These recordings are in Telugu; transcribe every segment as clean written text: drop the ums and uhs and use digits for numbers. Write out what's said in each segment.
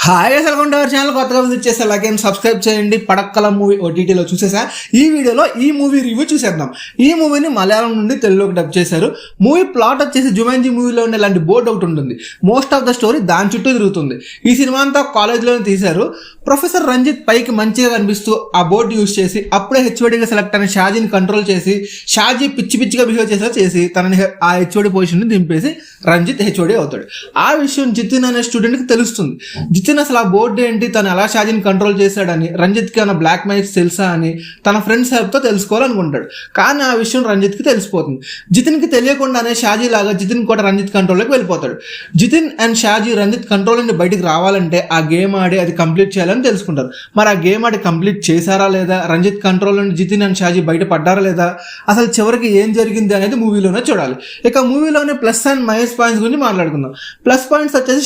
Hi welcome to our channel. కొత్తగా విజిట్ చేస్తే లైక్ అండ్ సబ్స్క్రైబ్ చేయండి. పడక్కల మూవీ ఓటీటీలో చూసేసా. ఈ వీడియోలో ఈ మూవీ రివ్యూ చూసేద్దాం. ఈ మూవీని మలయాళం నుండి తెలుగులోకి డబ్ చేశారు. మూవీ ప్లాట్ వచ్చేసి జుమాంజీ మూవీలో ఉండే ఇలాంటి బోర్డు ఒకటి ఉంటుంది. మోస్ట్ ఆఫ్ ద స్టోరీ దాని చుట్టూ తిరుగుతుంది. ఈ సినిమా అంతా కాలేజ్లోనే తీశారు. ప్రొఫెసర్ రంజిత్ పైకి మంచిగా కనిపిస్తూ ఆ బోర్డు యూజ్ చేసి అప్పుడే హెచ్ఓడిగా సెలెక్ట్ అయిన షాజీని కంట్రోల్ చేసి షాజీ పిచ్చి పిచ్చిగా బిహేవ్ చేసి తనని ఆ హెచ్ఓడి పొజిషన్ దింపేసి రంజిత్ హెచ్ఓడి అవుతాడు. ఆ విషయం జితిన్ అనే స్టూడెంట్కి తెలుస్తుంది. జితిన్ అసలు ఆ బోర్డు ఏంటి, తను ఎలా షాజీని కంట్రోల్ చేశాడని, రంజిత్కి ఏమైనా బ్లాక్ మ్యాజిక్ తెలుసా అని తన ఫ్రెండ్స్ హెల్ప్తో తెలుసుకోవాలనుకుంటాడు. కానీ ఆ విషయం రంజిత్కి తెలిసిపోతుంది. జితిన్కి తెలియకుండానే షాజీ లాగా జితిన్ కూడా రంజిత్ కంట్రోల్లోకి వెళ్ళిపోతాడు. జితిన్ అండ్ షాజీ రంజిత్ కంట్రోల్ నుండి బయటికి రావాలంటే ఆ గేమ్ ఆడి అది కంప్లీట్ చేయాలని తెలుసుకుంటారు. మరి ఆ గేమ్ ఆడి కంప్లీట్ చేశారా లేదా, రంజిత్ కంట్రోల్ నుండి జితిన్ అండ్ షాజీ బయట పడ్డారా లేదా, అసలు చివరికి ఏం జరిగింది అనేది మూవీలోనే చూడాలి. ఇక మూవీలోనే ప్లస్ అండ్ మైనస్ పాయింట్స్ గురించి మాట్లాడుకుందాం. ప్లస్ పాయింట్స్ వచ్చేసి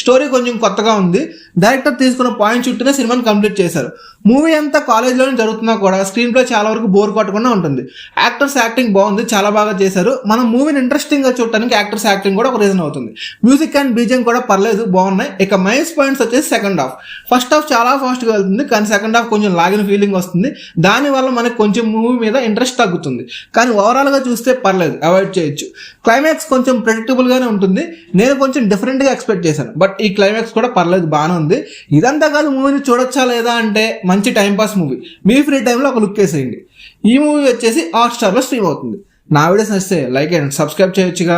స్టోరీ కొంచెం కొత్తగా ఉంది. డైరెక్టర్ తీసుకున్న పాయింట్ చుట్టూనే సినిమాని కంప్లీట్ చేశారు. మూవీ అంతా కాలేజ్లోనే జరుగుతున్నా కూడా స్క్రీన్ ప్లే చాలా వరకు బోర్ కొట్టకుండా ఉంటుంది. యాక్టర్స్ యాక్టింగ్ బాగుంది, చాలా బాగా చేశారు. మనం మూవీని ఇంట్రెస్టింగ్ గా చూడటానికి యాక్టర్స్ యాక్టింగ్ కూడా ఒక రీజన్ అవుతుంది. మ్యూజిక్ అండ్ బీజిఎం కూడా పర్లేదు, బాగున్నాయి. ఇక మైనస్ పాయింట్స్ వచ్చేసి సెకండ్ హాఫ్. ఫస్ట్ హాఫ్ చాలా ఫాస్ట్గా వెళ్తుంది, కానీ సెకండ్ హాఫ్ కొంచెం లాగిన ఫీలింగ్ వస్తుంది. దానివల్ల మనకు కొంచెం మూవీ మీద ఇంట్రెస్ట్ తగ్గుతుంది. కానీ ఓవరాల్గా చూస్తే పర్లేదు, అవాయిడ్ చేయొచ్చు. క్లైమాక్స్ కొంచెం ప్రెడిక్టబుల్గానే ఉంటుంది. నేను కొంచెం డిఫరెంట్గా ఎక్స్పెక్ట్ చేశాను, బట్ ఈ క్లైమాక్స్ కూడా పర్లేదు, బాగానే ఉంది. ఇదంతా కాదు మూవీని చూడొచ్చా లేదా అంటే మంచి టైంపాస్ మూవీ. మీ ఫ్రీ టైంలో ఒక లుక్ వేసేయండి. ఈ మూవీ వచ్చేసి హాట్‌స్టార్లో స్ట్రీమ్ అవుతుంది. నా వీడియోస్ నచ్చితే లైక్ అండ్ సబ్స్క్రైబ్ చేయొచ్చుగా.